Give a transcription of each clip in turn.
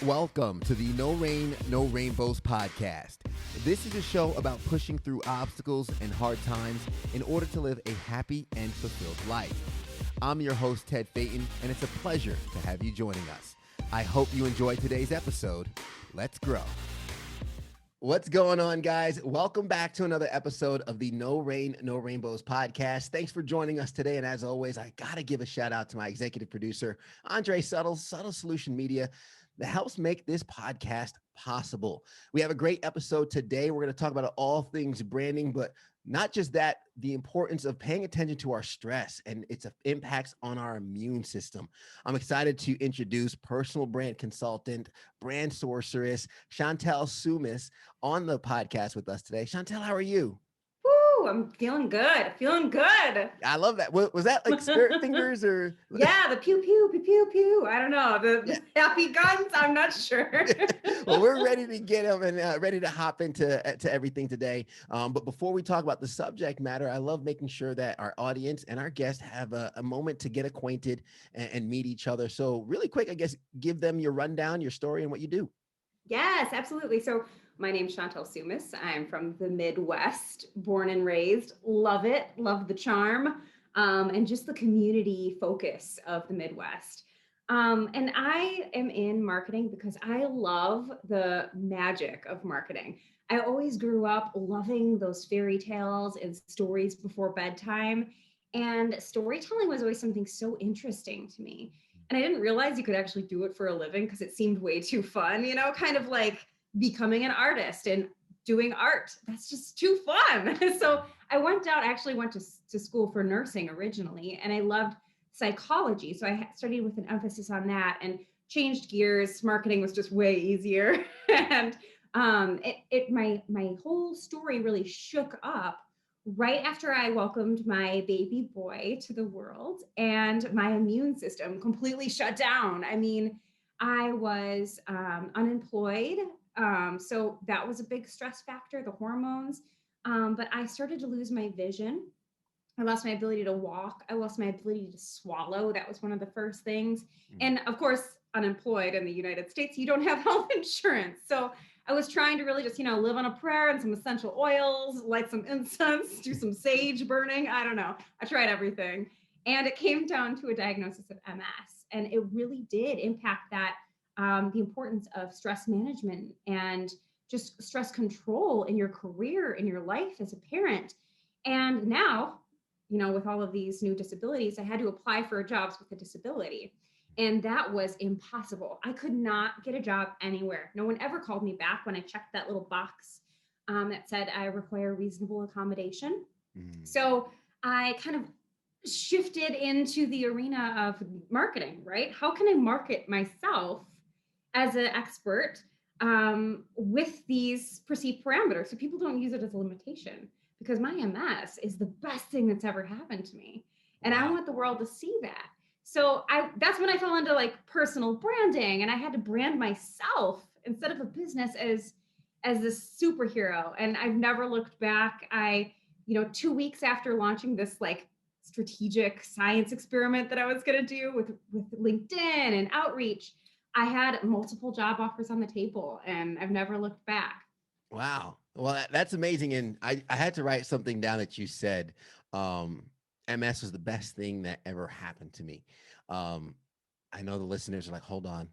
Welcome to the No Rain, No Rainbows podcast. This is a show about pushing through obstacles and hard times in order to live a happy and fulfilled life. I'm your host, Ted Phaeton, and it's a pleasure to have you joining us. I hope you enjoyed today's episode. Let's grow. What's going on, guys? Welcome back to another episode of the No Rain, No Rainbows podcast. Thanks for joining us today. And as always, I got to give a shout out to my executive producer, Andre Subtle Solution Media, that helps make this podcast possible. We have a great episode today. We're going to talk about all things branding, but not just that, the importance of paying attention to our stress and its impacts on our immune system. I'm excited to introduce personal brand consultant, brand sorceress, Chantel Soumis on the podcast with us today. Chantel, how are you? Woo, I'm feeling good. Feeling good. I love that. Was that like spirit fingers or? Yeah, the pew, pew, pew, pew, pew. I don't know. The happy guns. I'm not sure. Well, we're ready to get them and ready to hop into everything today. But before we talk about the subject matter, I love making sure that our audience and our guests have a moment to get acquainted and meet each other. So really quick, I guess, give them your rundown, your story, and what you do. Yes, absolutely. So my name's Chantel Soumis. I'm from the Midwest, born and raised. Love it. Love the charm and just the community focus of the Midwest. And I am in marketing because I love the magic of marketing. I always grew up loving those fairy tales and stories before bedtime. And storytelling was always something so interesting to me. And I didn't realize you could actually do it for a living because it seemed way too fun, kind of like becoming an artist and doing art. That's just too fun. So I actually went to school for nursing originally, and I loved psychology. So I studied with an emphasis on that and changed gears. Marketing was just way easier. And my whole story really shook up right after I welcomed my baby boy to the world, and my immune system completely shut down. I mean, I was unemployed. So that was a big stress factor, the hormones. But I started to lose my vision. I lost my ability to walk. I lost my ability to swallow. That was one of the first things. And of course, unemployed in the United States, you don't have health insurance. So I was trying to really just, live on a prayer and some essential oils, light some incense, do some sage burning. I don't know. I tried everything. And it came down to a diagnosis of MS. And it really did impact that, the importance of stress management and just stress control in your career, in your life as a parent. And now, with all of these new disabilities, I had to apply for jobs with a disability. And that was impossible. I could not get a job anywhere. No one ever called me back when I checked that little box that said I require reasonable accommodation. So I kind of shifted into the arena of marketing, right? How can I market myself as an expert with these perceived parameters so people don't use it as a limitation? Because my MS is the best thing that's ever happened to me. And I want the world to see that. So that's when I fell into like personal branding, and I had to brand myself instead of a business as this superhero. And I've never looked back. 2 weeks after launching this like strategic science experiment that I was going to do with LinkedIn and outreach, I had multiple job offers on the table, and I've never looked back. Wow. Well, that's amazing. And I had to write something down that you said. MS was the best thing that ever happened to me. I know the listeners are like, hold on,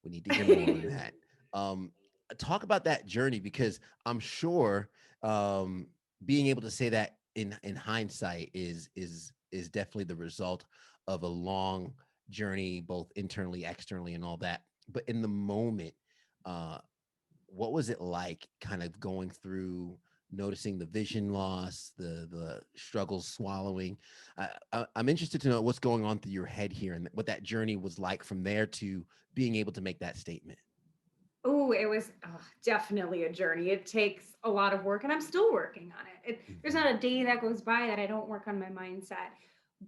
we need to hear more than that. Talk about that journey, because I'm sure being able to say that in hindsight is definitely the result of a long journey, both internally, externally, and all that. But in the moment, what was it like kind of going through, noticing the vision loss, the struggles swallowing? I'm interested to know what's going on through your head here and what that journey was like from there to being able to make that statement. Oh, it was definitely a journey. It takes a lot of work, and I'm still working on it. There's not a day that goes by that I don't work on my mindset.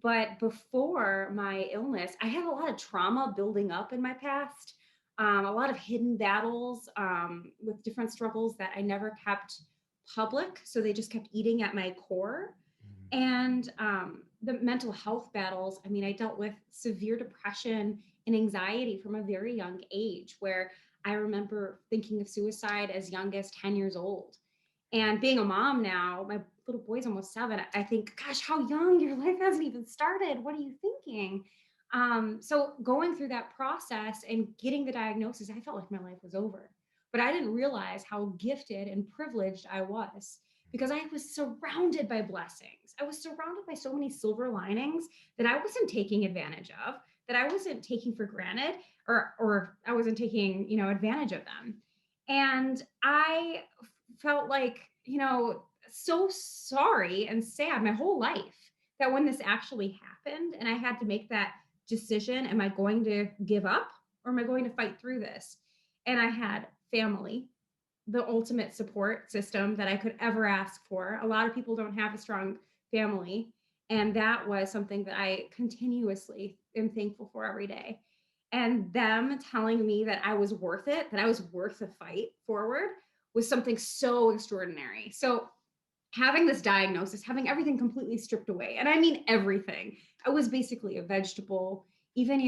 But before my illness, I had a lot of trauma building up in my past, a lot of hidden battles with different struggles that I never kept public. So they just kept eating at my core. And the mental health battles, I mean, I dealt with severe depression and anxiety from a very young age, where I remember thinking of suicide as young as 10 years old. And being a mom now, my little boy's almost 7. I think, gosh, how young, your life hasn't even started. What are you thinking? So going through that process and getting the diagnosis, I felt like my life was over. But I didn't realize how gifted and privileged I was, because I was surrounded by blessings. I was surrounded by so many silver linings that I wasn't taking advantage of, that I wasn't taking for granted, or I wasn't taking, advantage of them. And I felt like, so sorry and sad my whole life, that when this actually happened and I had to make that decision, am I going to give up, or am I going to fight through this? And I had family, the ultimate support system that I could ever ask for. A lot of people don't have a strong family. And that was something that I continuously am thankful for every day. And them telling me that I was worth it, that I was worth the fight forward, was something so extraordinary. So having this diagnosis, having everything completely stripped away, and I mean everything. I was basically a vegetable. Even,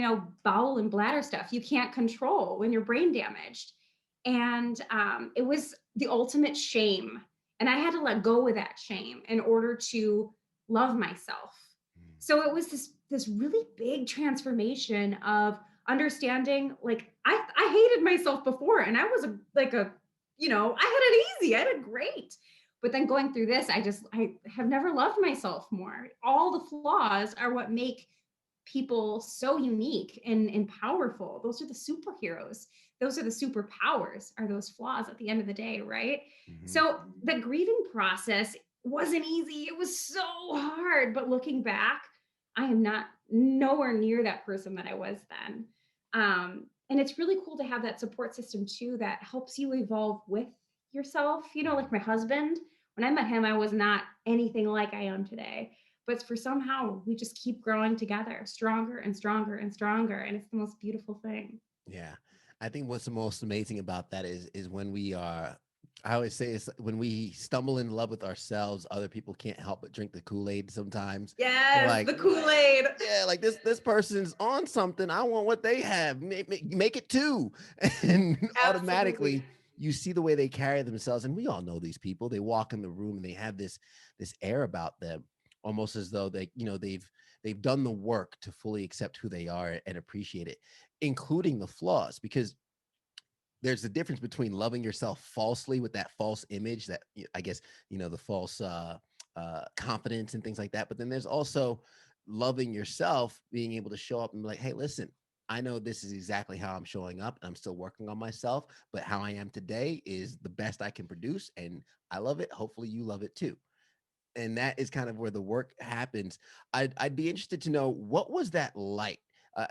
bowel and bladder stuff you can't control when you're brain damaged. And it was the ultimate shame. And I had to let go of that shame in order to love myself. So it was this really big transformation of understanding, like, I hated myself before, and I was I had it easy. I did great. But then going through this, I have never loved myself more. All the flaws are what make people so unique and powerful. Those are the superheroes. Those are the superpowers, are those flaws at the end of the day, right? Mm-hmm. So the grieving process wasn't easy. It was so hard. But looking back, I am not nowhere near that person that I was then. And it's really cool to have that support system too, that helps you evolve with yourself. Like my husband, when I met him, I was not anything like I am today. But for somehow we just keep growing together, stronger and stronger and stronger. And it's the most beautiful thing. Yeah. I think what's the most amazing about that is when we are, I always say, it's when we stumble in love with ourselves, other people can't help but drink the Kool-Aid sometimes. They're Yes, like, the Kool-Aid. yeah, like this person's on something. I want what they have. Make it too. And Absolutely. automatically you see the way they carry themselves. And we all know these people. They walk in the room and they have this air about them, almost as though they've done the work to fully accept who they are and appreciate it, including the flaws, because there's a difference between loving yourself falsely with that false image, that I guess, the false confidence and things like that. But then there's also loving yourself, being able to show up and be like, hey, listen, I know this is exactly how I'm showing up, and I'm still working on myself, but how I am today is the best I can produce, and I love it. Hopefully you love it too. And that is kind of where the work happens. I'd be interested to know, what was that like?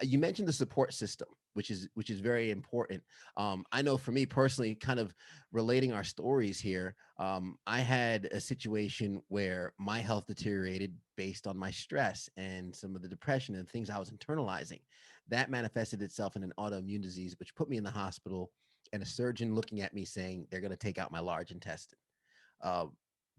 You mentioned the support system, which is very important. I know for me personally, kind of relating our stories here, I had a situation where my health deteriorated based on my stress and some of the depression and things I was internalizing. That manifested itself in an autoimmune disease, which put me in the hospital, and a surgeon looking at me saying they're going to take out my large intestine. Uh,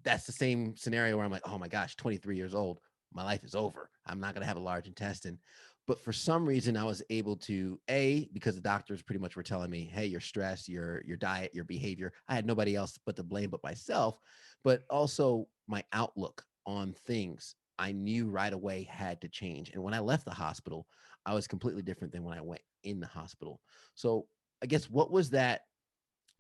that's the same scenario where I'm like, oh my gosh, 23 years old, my life is over. I'm not going to have a large intestine. But for some reason, I was able to, because the doctors pretty much were telling me, hey, your stress, your diet, your behavior. I had nobody else but to blame but myself. But also my outlook on things, I knew right away had to change. And when I left the hospital, I was completely different than when I went in the hospital. So I guess, what was that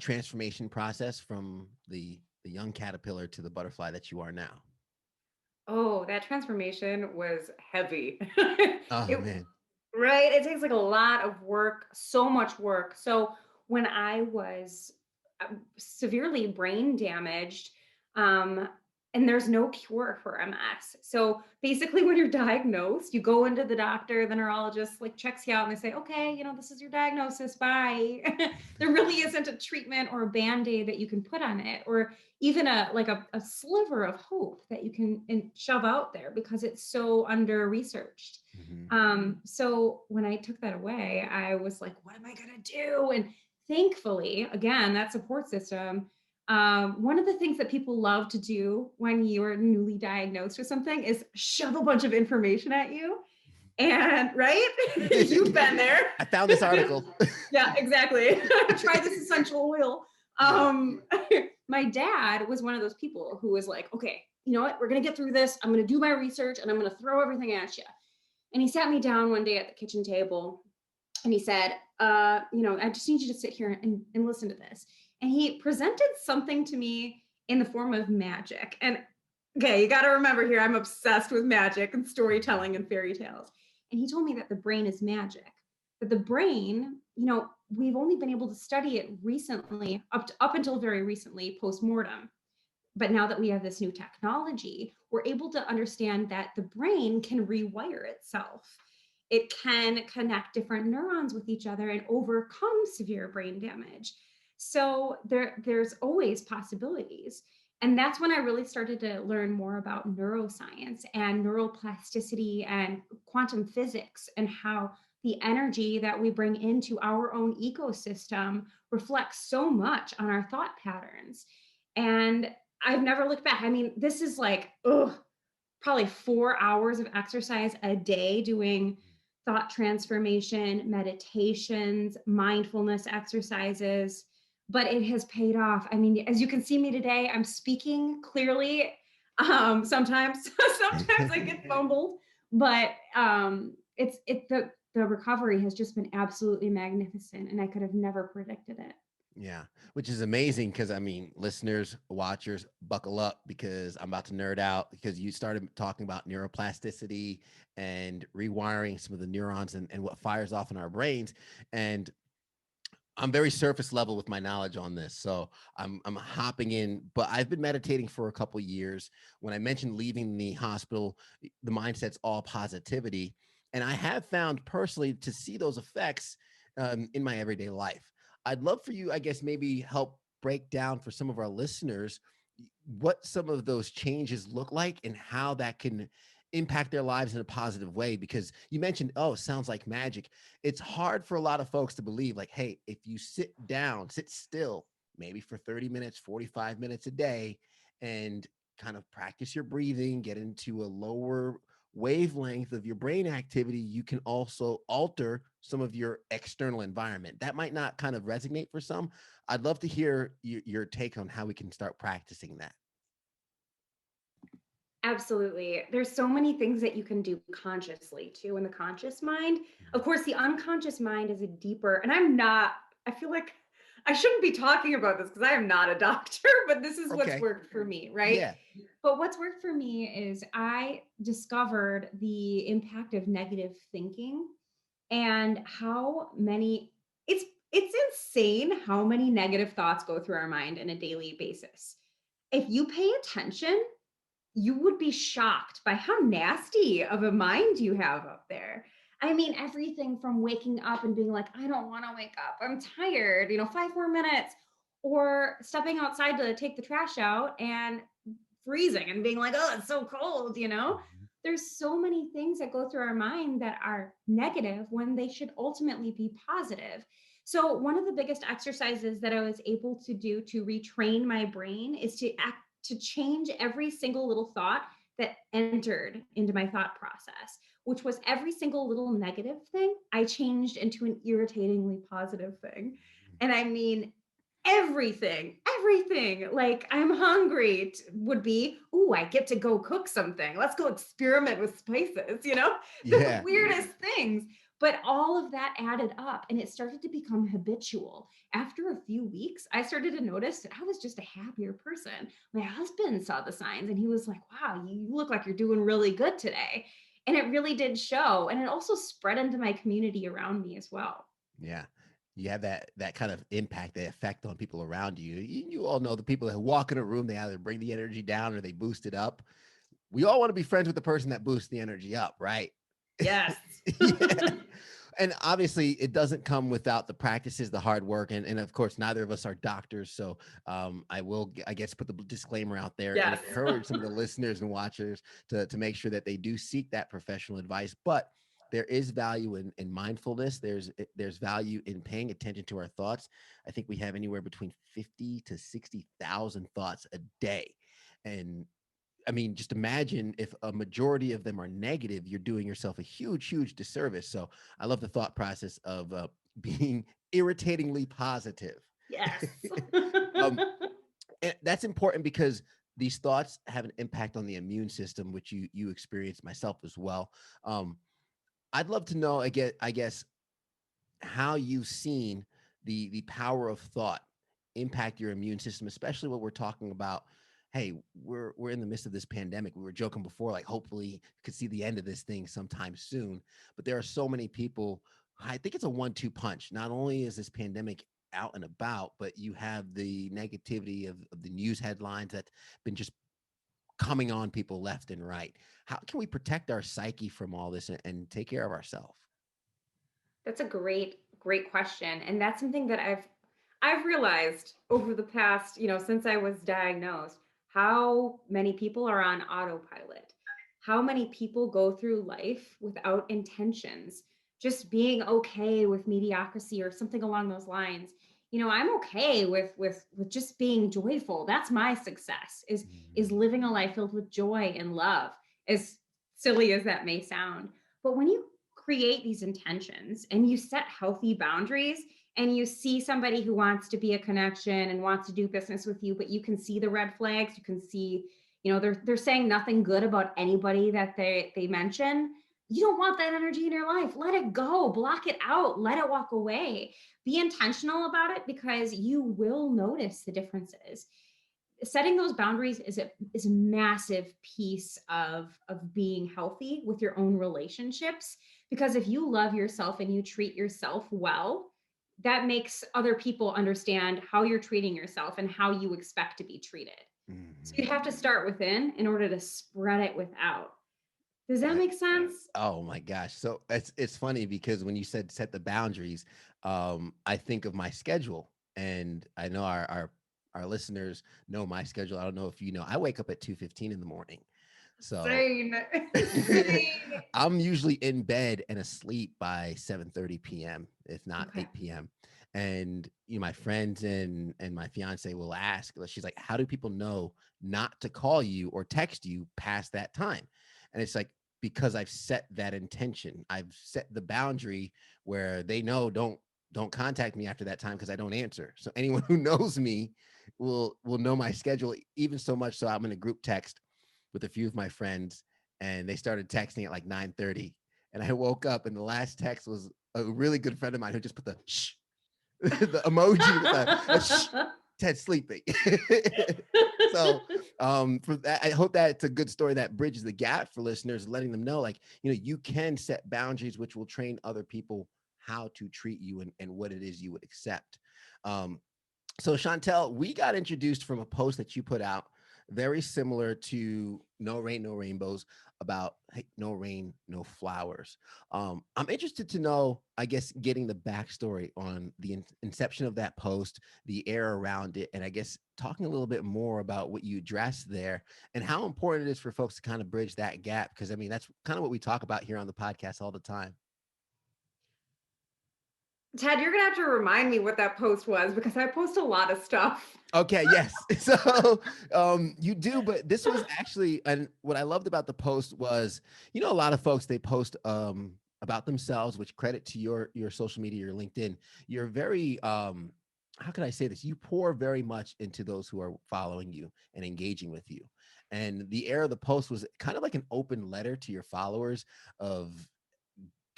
transformation process from the young caterpillar to the butterfly that you are now? Oh, that transformation was heavy. Oh It man. Right? It takes like a lot of work, so much work. So when I was severely brain damaged, um, and there's no cure for MS. So basically, when you're diagnosed, you go into the doctor, the neurologist like checks you out, and they say, okay, this is your diagnosis. Bye. There really isn't a treatment or a band-aid that you can put on it, or even a sliver of hope that you can shove out there, because it's so under researched. Mhm. So when I took that away, I was like, what am I going to do? And thankfully, again, that support system, one of the things that people love to do when you're newly diagnosed with something is shove a bunch of information at you. And right, you've been there. I found this article. Yeah, exactly. Try this essential oil. Yeah. My dad was one of those people who was like, okay, you know what? We're going to get through this. I'm going to do my research and I'm going to throw everything at you. And he sat me down one day at the kitchen table and he said, I just need you to sit here and listen to this. And he presented something to me in the form of magic. And okay, you got to remember here, I'm obsessed with magic and storytelling and fairy tales. And he told me that the brain is magic, that the brain, we've only been able to study it recently, up until very recently, post-mortem. But now that we have this new technology, we're able to understand that the brain can rewire itself. It can connect different neurons with each other and overcome severe brain damage. So there's always possibilities. And that's when I really started to learn more about neuroscience and neuroplasticity and quantum physics and how the energy that we bring into our own ecosystem reflects so much on our thought patterns. And I've never looked back. I mean, this is like, probably 4 hours of exercise a day doing thought transformation, meditations, mindfulness exercises, but it has paid off. I mean, as you can see me today, I'm speaking clearly. Sometimes I get fumbled, but the recovery has just been absolutely magnificent, and I could have never predicted it. Yeah, which is amazing because I mean, listeners, watchers, buckle up because I'm about to nerd out because you started talking about neuroplasticity and rewiring some of the neurons and what fires off in our brains. And I'm very surface level with my knowledge on this, so I'm hopping in. But I've been meditating for a couple years. When I mentioned leaving the hospital, the mindset's all positivity, and I have found personally to see those effects in my everyday life. I'd love for you, I guess, maybe help break down for some of our listeners what some of those changes look like and how that can impact their lives in a positive way, because you mentioned, oh, it sounds like magic. It's hard for a lot of folks to believe, like, hey, if you sit down, sit still, maybe for 30 minutes, 45 minutes a day, and kind of practice your breathing, get into a lower wavelength of your brain activity, you can also alter some of your external environment. That might not kind of resonate for some. I'd love to hear your take on how we can start practicing that. Absolutely. There's so many things that you can do consciously too in the conscious mind. Of course, the unconscious mind is a deeper, and I feel like I shouldn't be talking about this because I am not a doctor, but this is what's Okay. worked for me, right? Yeah. But what's worked for me is I discovered the impact of negative thinking and how many it's insane how many negative thoughts go through our mind on a daily basis. If you pay attention, you would be shocked by how nasty of a mind you have up there. I mean, everything from waking up and being like, I don't want to wake up, I'm tired, 5 more minutes, or stepping outside to take the trash out and freezing and being like, oh, it's so cold. There's so many things that go through our mind that are negative when they should ultimately be positive. So, one of the biggest exercises that I was able to do to retrain my brain is to change every single little thought that entered into my thought process, which was every single little negative thing I changed into an irritatingly positive thing. And I mean, everything. Like, I'm hungry would be, ooh, I get to go cook something. Let's go experiment with spices, the Yeah. weirdest things. But all of that added up and it started to become habitual. After a few weeks, I started to notice that I was just a happier person. My husband saw the signs and he was like, wow, you look like you're doing really good today. And it really did show. And it also spread into my community around me as well. Yeah. You have that kind of impact, the effect on people around you. You all know the people that walk in a room, they either bring the energy down or they boost it up. We all want to be friends with the person that boosts the energy up, right? Yes. Yeah. And obviously it doesn't come without the practices, the hard work. And of course, neither of us are doctors. So I will, I guess, put the disclaimer out there and Yes. encourage some of the listeners and watchers to make sure that they do seek that professional advice. But there is value in mindfulness. There's value in paying attention to our thoughts. I think we have anywhere between 50 to 60,000 thoughts a day. And I mean, just imagine if a majority of them are negative, you're doing yourself a huge disservice. So I love the thought process of being irritatingly positive. Yes. um, and that's important because these thoughts have an impact on the immune system, which you experience myself as well. Um, I'd love to know, I guess, how you've seen the power of thought impact your immune system, especially what we're talking about. Hey, we're in the midst of this pandemic. We were joking before, like hopefully could see the end of this thing sometime soon. But there are so many people. I think it's a 1-2 punch. Not only is this pandemic out and about, but you have the negativity of the news headlines that's been just coming on people left and right. How can we protect our psyche from all this and take care of ourselves? That's a great question. And that's something that I've realized over the past, since I was diagnosed, how many people are on autopilot. How many people go through life without intentions, just being okay with mediocrity or something along those lines. I'm okay with just being joyful. That's my success, is living a life filled with joy and love, as silly as that may sound. But when you create these intentions and you set healthy boundaries, and you see somebody who wants to be a connection and wants to do business with you, but you can see the red flags, you can see, they're saying nothing good about anybody that they mention. You don't want that energy in your life. Let it go, block it out, let it walk away. Be intentional about it, because you will notice the differences. Setting those boundaries is a massive piece of being healthy with your own relationships, because if you love yourself and you treat yourself well, that makes other people understand how you're treating yourself and how you expect to be treated. So you Mhm. have to start within in order to spread it without. Does that That make sense? Oh my gosh. So it's funny because when you said set the boundaries, I think of my schedule, and I know our listeners know my schedule. I don't know if you know. I wake up at 2:15 in the morning. So Same. Same. I'm usually in bed and asleep by 7:30 p.m., if not Okay. 8 p.m. And my friends and my fiance will ask, she's like, how do people know not to call you or text you past that time? And it's like, because I've set that intention. I've set the boundary where they know don't contact me after that time because I don't answer. So anyone who knows me will know my schedule, even so much so I'm in a group text with a few of my friends, and they started texting at like 9:30, and I woke up and the last text was a really good friend of mine who just put the shh the emoji with a shh, Ted's sleeping. So for that, I hope that it's a good story that bridges the gap for listeners, letting them know, like, you can set boundaries which will train other people how to treat you and what it is you would accept. um, so Chantel, we got introduced from a post that you put out, very similar to No Rain, No Rainbows, about hey, no rain, no flowers. I'm interested to know, I guess, getting the backstory on the inception of that post, the air around it, and I guess talking a little bit more about what you addressed there and how important it is for folks to kind of bridge that gap. Because I mean, that's kind of what we talk about here on the podcast all the time. Ted, you're gonna have to remind me what that post was, because I post a lot of stuff. Okay, yes. So you do, but this was actually, and what I loved about the post was, a lot of folks they post about themselves, which credit to your social media, your LinkedIn. You're very how can I say this? You pour very much into those who are following you and engaging with you. And the air of the post was kind of like an open letter to your followers of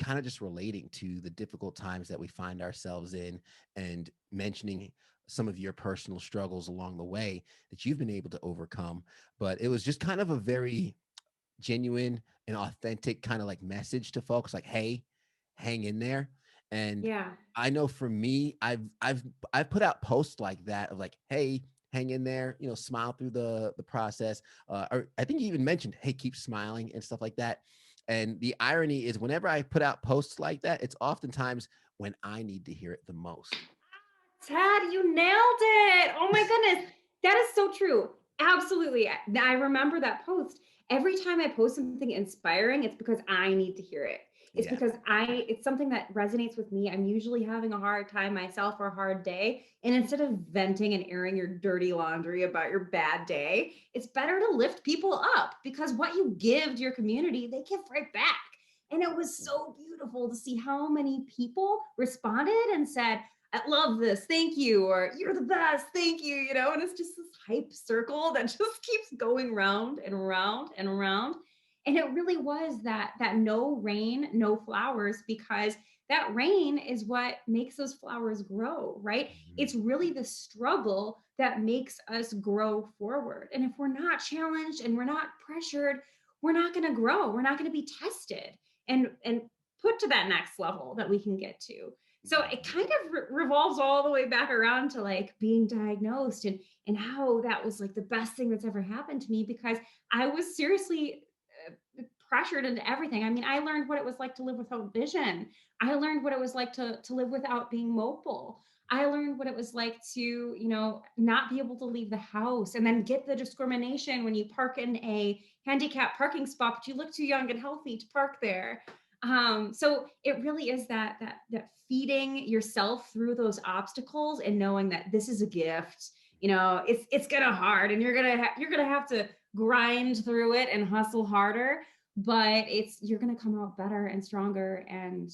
kind of just relating to the difficult times that we find ourselves in and mentioning some of your personal struggles along the way that you've been able to overcome. But it was just kind of a very genuine and authentic kind of like message to folks, like, hey, hang in there. And Yeah. I know for me, I've put out posts like that of like, hey, hang in there, smile through the process. Or I think you even mentioned, hey, keep smiling and stuff like that. And the irony is, whenever I put out posts like that, it's oftentimes when I need to hear it the most. Ted, you nailed it. Oh my goodness. That is so true. Absolutely. I remember that post. Every time I post something inspiring, it's because I need to hear it. It's Yeah. because it's something that resonates with me. I'm usually having a hard time myself or a hard day. And instead of venting and airing your dirty laundry about your bad day, it's better to lift people up because what you give to your community, they give right back. And it was so beautiful to see how many people responded and said, I love this, thank you, or you're the best, thank you, and it's just this hype circle that just keeps going round and round and round. And it really was that no rain, no flowers, because that rain is what makes those flowers grow, right? Mhm. It's really the struggle that makes us grow forward. And if we're not challenged and we're not pressured, we're not going to grow. We're not going to be tested and put to that next level that we can get to. So it Mhm. kind of revolves all the way back around to like being diagnosed and how that was like the best thing that's ever happened to me because I was seriously pressured into everything. I mean, I learned what it was like to live without vision. I learned what it was like to live without being mobile. I learned what it was like to, not be able to leave the house and then get the discrimination when you park in a handicapped parking spot, but you look too young and healthy to park there. So it really is that feeding yourself through those obstacles and knowing that this is a gift. It's gonna hard, and you're gonna have to grind through it and hustle harder, but you're gonna come out better and stronger and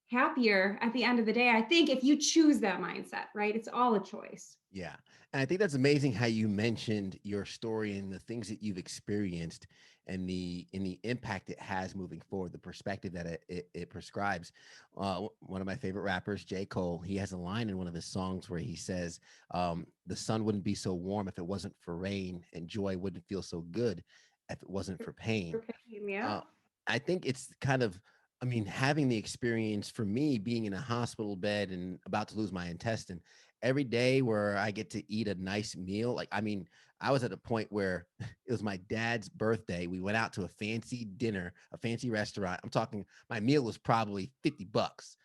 happier at the end of the day. I think if you choose that mindset, right? It's all a choice. Yeah. And I think that's amazing how you mentioned your story and the things that you've experienced and the impact it has moving forward, the perspective that it prescribes. One of my favorite rappers, J. Cole, he has a line in one of his songs where he says, the sun wouldn't be so warm if it wasn't for rain, and joy wouldn't feel so good if it wasn't for pain. For pain, yeah. uh, I think it's kind of, I mean, having the experience for me being in a hospital bed and about to lose my intestine every day where I get to eat a nice meal. Like, I mean, I was at a point where it was my dad's birthday. We went out to a fancy dinner, a fancy restaurant. I'm talking, my meal was probably $50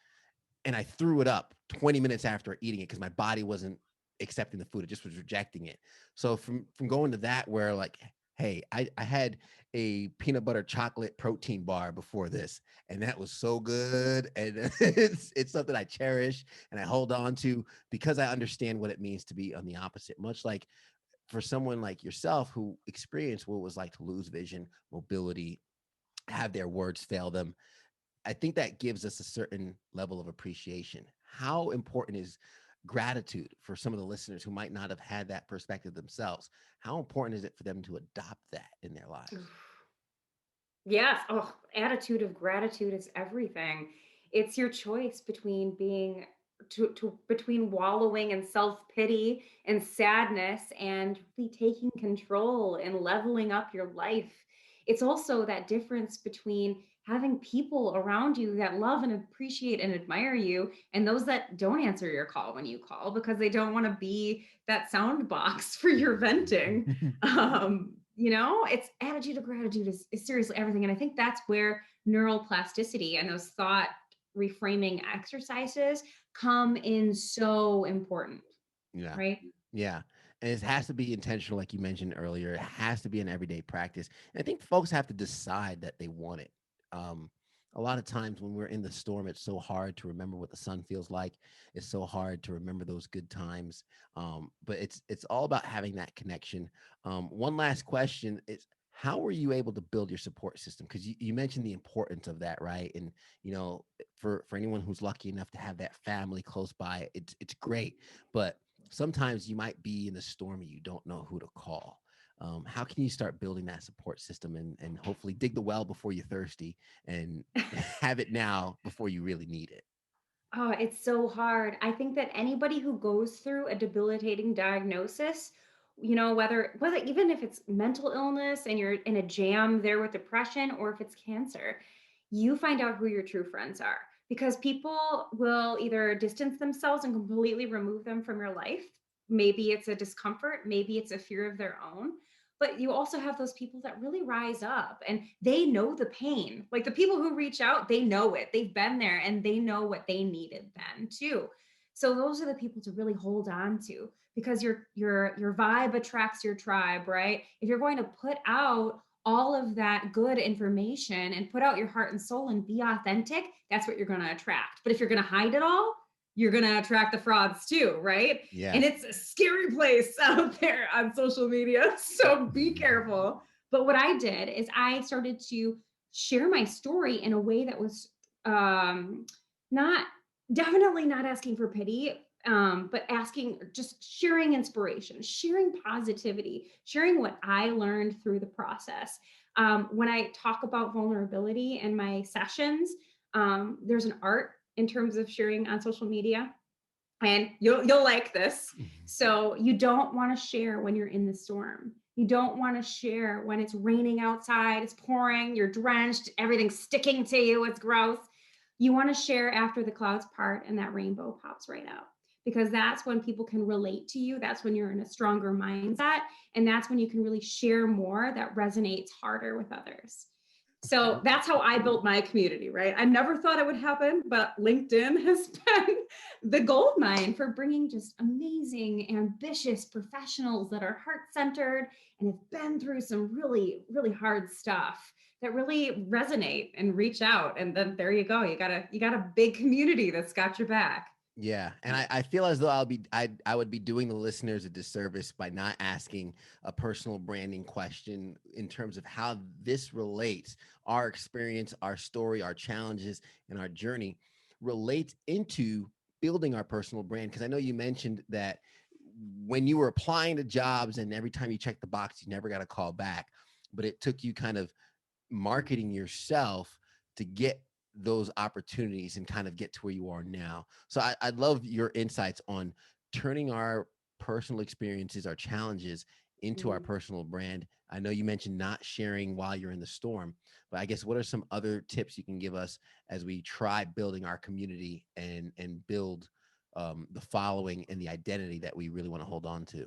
and I threw it up 20 minutes after eating it because my body wasn't accepting the food. It just was rejecting it. So from going to that where like, hey, I had a peanut butter chocolate protein bar before this, and that was so good. And it's something I cherish and I hold on to because I understand what it means to be on the opposite. Much like for someone like yourself who experienced what it was like to lose vision, mobility, have their words fail them, I think that gives us a certain level of appreciation. How important is gratitude for some of the listeners who might not have had that perspective themselves? How important is it for them to adopt that in their lives? Yes. Oh, attitude of gratitude is everything. It's your choice between being between wallowing in self-pity and sadness and really taking control and leveling up your life. It's also that difference between having people around you that love and appreciate and admire you and those that don't answer your call when you call because they don't want to be that sound box for your venting. It's attitude of gratitude is seriously everything. And I think that's where neuroplasticity and those thought reframing exercises come in so important, Yeah. right? Yeah. And it has to be intentional, like you mentioned earlier. It has to be an everyday practice. And I think folks have to decide that they want it. Um, a lot of times when we're in the storm, it's so hard to remember what the sun feels like. It's so hard to remember those good times. But it's all about having that connection. One last question is, how were you able to build your support system? Because you mentioned the importance of that, right? And for anyone who's lucky enough to have that family close by, it's great. But sometimes you might be in a storm and you don't know who to call. How can you start building that support system and hopefully dig the well before you're thirsty and have it now before you really need it? Oh, it's so hard. I think that anybody who goes through a debilitating diagnosis, whether even if it's mental illness and you're in a jam there with depression or if it's cancer, you find out who your true friends are because people will either distance themselves and completely remove them from your life. Maybe it's a discomfort, maybe it's a fear of their own. But you also have those people that really rise up and they know the pain. Like the people who reach out, they know it. They've been there and they know what they needed then too. So those are the people to really hold on to because your vibe attracts your tribe, right? If you're going to put out all of that good information and put out your heart and soul and be authentic, that's what you're going to attract. But if you're going to hide it all, you're going to attract the frauds too, right? And Yes. it's a scary place out there on social media. So be careful. But what I did is I started to share my story in a way that was not definitely not asking for pity, but asking, just sharing inspiration, sharing positivity, sharing what I learned through the process. When I talk about vulnerability in my sessions, there's an art in terms of sharing on social media, and you'll like this. So you don't want to share when you're in the storm. You don't want to share when it's raining outside, it's pouring, you're drenched, everything's sticking to you, it's gross. You want to share after the clouds part and that rainbow pops right out, because that's when people can relate to you. That's when you're in a stronger mindset. And that's when you can really share more that resonates harder with others. So that's how I built my community, right? I never thought it would happen, but LinkedIn has been the gold mine for bringing just amazing, ambitious professionals that are heart-centered and have been through some really, really hard stuff that really resonate and reach out. And then there you go. You got a big community that's got your back. Yeah. And I feel as though I would be doing the listeners a disservice by not asking a personal branding question in terms of how this relates, our experience, our story, our challenges, and our journey relates into building our personal brand. Because I know you mentioned that when you were applying to jobs and every time you checked the box, you never got a call back, but it took you kind of marketing yourself to get those opportunities and kind of get to where you are now. So I'd love your insights on turning our personal experiences, our challenges into our personal brand. I know you mentioned not sharing while you're in the storm, but I guess what are some other tips you can give us as we try building our community and build the following and the identity that we really want to hold on to?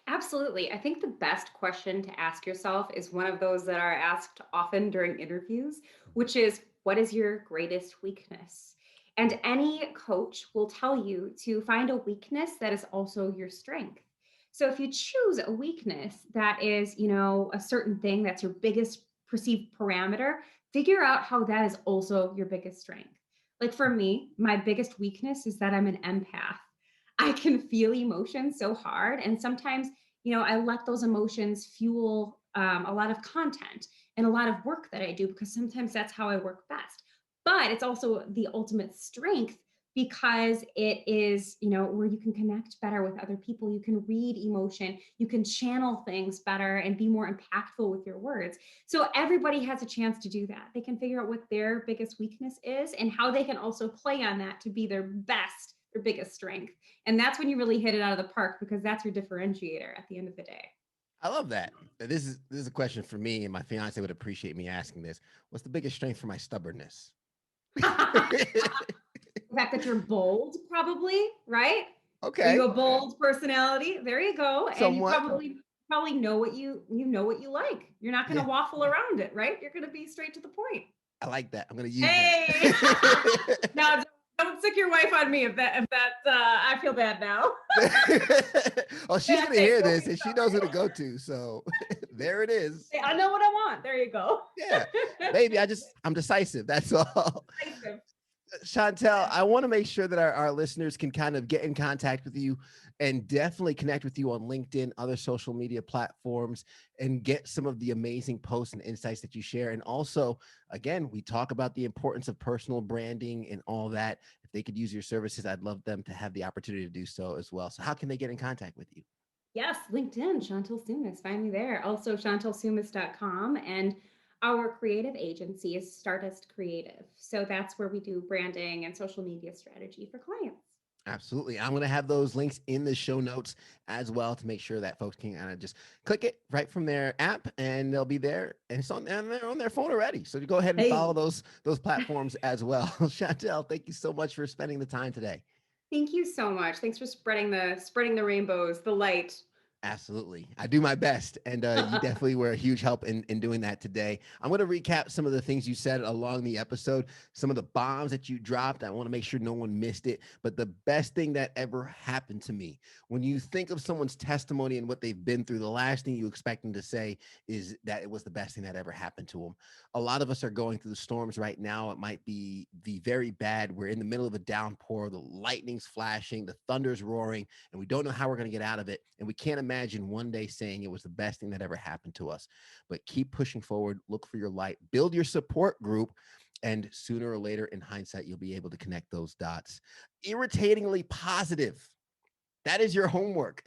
Absolutely. I think the best question to ask yourself is one of those that are asked often during interviews, which is, what is your greatest weakness? And any coach will tell you to find a weakness that is also your strength. So if you choose a weakness that is, a certain thing that's your biggest perceived parameter, figure out how that is also your biggest strength. Like for me, my biggest weakness is that I'm an empath. I can feel emotions so hard. And sometimes, I let those emotions fuel a lot of content and a lot of work that I do, because sometimes that's how I work best. But it's also the ultimate strength, because it is, where you can connect better with other people. You can read emotion, you can channel things better and be more impactful with your words. So everybody has a chance to do that. They can figure out what their biggest weakness is and how they can also play on that to be their best, their biggest strength. And that's when you really hit it out of the park, because that's your differentiator at the end of the day. I love that. This is a question for me, and my fiance would appreciate me asking this. What's the biggest strength for my stubbornness? The fact that you're bold, probably, right? Are Okay, you a bold personality? There you go. And you somewhat. probably know what you know what you like. You're not going to Yeah, waffle around it, right? You're going to be straight to the point. I like that. I'm gonna use Hey, that. now don't sick your wife on me if that I feel bad now. Oh, she's Yeah, gonna hey, hear don't this, be and she knows sorry. who to go to. So there it is. Hey, I know what I want. There you go. Yeah, baby. I'm decisive. That's all. Decisive. Chantel, I want to make sure that our listeners can kind of get in contact with you and definitely connect with you on LinkedIn, other social media platforms, and get some of the amazing posts and insights that you share. And also, again, we talk about the importance of personal branding and all that. If they could use your services, I'd love them to have the opportunity to do so as well. So how can they get in contact with you? Yes, LinkedIn, Chantel Soumis. Find me there. Also, chantelsoumis.com. And our creative agency is Stardust Creative. So that's where we do branding and social media strategy for clients. Absolutely. I'm going to have those links in the show notes as well to make sure that folks can kind of just click it right from their app and they'll be there, and it's on their phone already. So you go ahead and follow Hey, those platforms as well. Chantel, thank you so much for spending the time today. thank you so much. Thanks for spreading the rainbows, the light. Absolutely. I do my best. And you definitely were a huge help in doing that today. I'm going to recap some of the things you said along the episode, some of the bombs that you dropped. I want to make sure no one missed it. But the best thing that ever happened to me, when you think of someone's testimony and what they've been through, the last thing you expect them to say is that it was the best thing that ever happened to them. A lot of us are going through the storms right now. It might be the very bad. We're in the middle of a downpour, the lightning's flashing, the thunder's roaring, and we don't know how we're going to get out of it. And we can't imagine one day saying it was the best thing that ever happened to us. But keep pushing forward, look for your light, build your support group, and sooner or later, in hindsight, you'll be able to connect those dots. Irritatingly positive. That is your homework.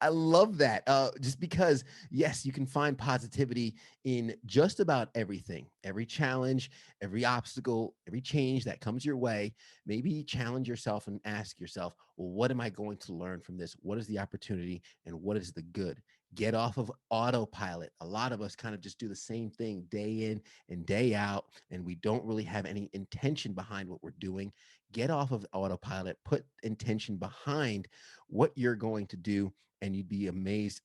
I love that. Just because, yes, you can find positivity in just about everything, every challenge, every obstacle, every change that comes your way. Maybe challenge yourself and ask yourself, well, what am I going to learn from this? What is the opportunity and what is the good? Get off of autopilot. A lot of us kind of just do the same thing day in and day out, and we don't really have any intention behind what we're doing. Get off of autopilot, put intention behind what you're going to do, and you'd be amazed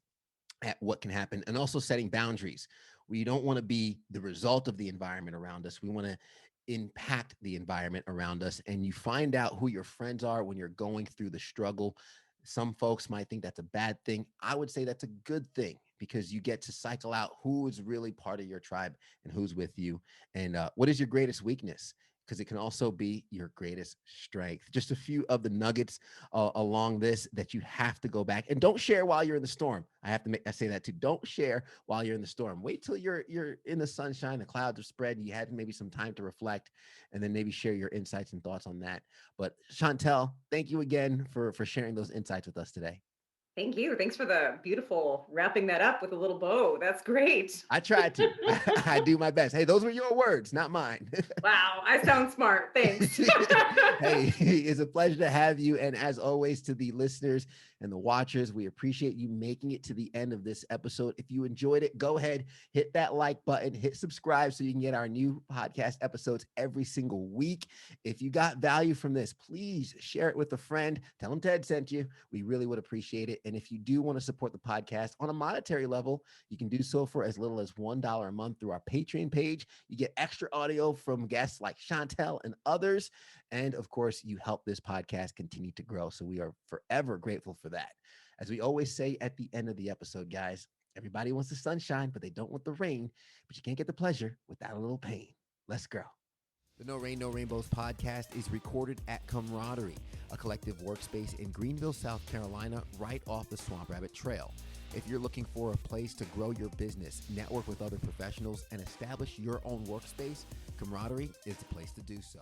at what can happen. And also setting boundaries. We don't want to be the result of the environment around us. We want to impact the environment around us. And you find out who your friends are when you're going through the struggle. Some folks might think that's a bad thing. I would say that's a good thing because you get to cycle out who is really part of your tribe and who's with you. And what is your greatest weakness? Because it can also be your greatest strength. Just a few of the nuggets along this that you have to go back and don't share while you're in the storm. I say that too. Don't share while you're in the storm. Wait till you're in the sunshine, the clouds are spread, you had maybe some time to reflect, and then maybe share your insights and thoughts on that. But Chantel, thank you again for sharing those insights with us today. Thank you. Thanks for the beautiful wrapping that up with a little bow. That's great. I tried to. I do my best. Hey, those were your words, not mine. Wow, I sound smart. Thanks. Hey, it's a pleasure to have you. And as always, to the listeners and the watchers, we appreciate you making it to the end of this episode. If you enjoyed it, go ahead, hit that like button, hit subscribe so you can get our new podcast episodes every single week. If you got value from this, please share it with a friend. Tell them Ted sent you. We really would appreciate it. And if you do want to support the podcast on a monetary level, you can do so for as little as $1 a month through our Patreon page. You get extra audio from guests like Chantel and others. And of course, you help this podcast continue to grow. So we are forever grateful for that. As we always say at the end of the episode, guys, everybody wants the sunshine, but they don't want the rain. But you can't get the pleasure without a little pain. Let's go. The No Rain, No Rainbows podcast is recorded at Camaraderie, a collective workspace in Greenville, South Carolina, right off the Swamp Rabbit Trail. If you're looking for a place to grow your business, network with other professionals, and establish your own workspace, Camaraderie is the place to do so.